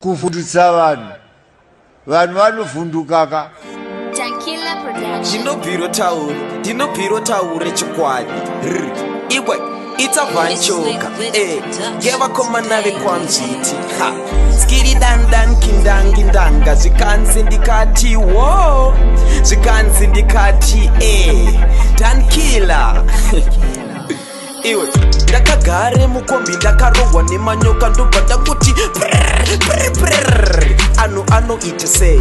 kufundisa vanhu vanovhundukaka. ndinobviro taure chikwadi iwe itabvanchoka ngevakomana vekwanzviti skiri dandan kindangi ndanga zvikanzi ndikati wo zvikanzi ndikati dankila iwe ndakagare mukombi ndakarogwa nemanyoka ndobva ndakuti anu anoita sei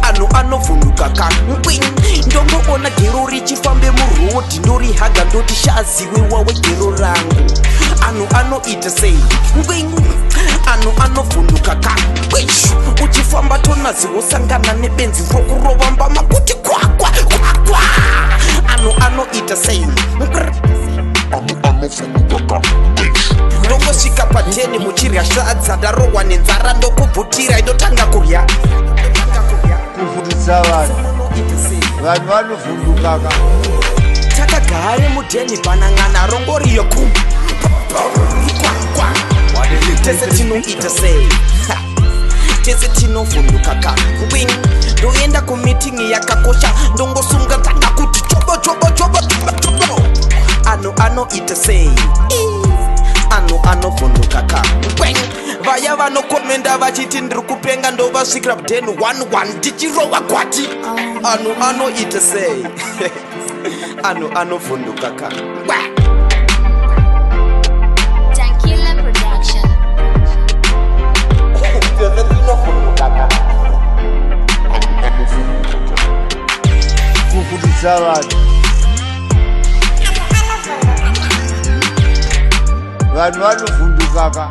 anu anovhunduka kankwi ndomboona gero richifambe murodhi ndorihaga ndoti shaziwe wawe gero rangu anu anoita sei anu anovhunduka kankwi uchifamba tonazi wosangana nebenzi rokurova mbama kuti kwakwa kwakwa anu anoita sei ndongosvika pateni muchirya sadza ndarohwa nenzara ndokubvutira inotanga kurya kufundisa vanhu vanovhundukaka. takagare mudheni panang'ana rongoriyo tese tinoita sei tese tinovhundukaka ndoenda kumitingi yakakosha ndongosunga tanga kuti chobo anu anoita sei anu anovhundukaka vaya vanokomenda vachiti ndiri kupenga ndovasvikira mudheni 11 ndichirova kwati anu anoita sei anu anovhundukaka kufundisa vanhu vanovhundukaka.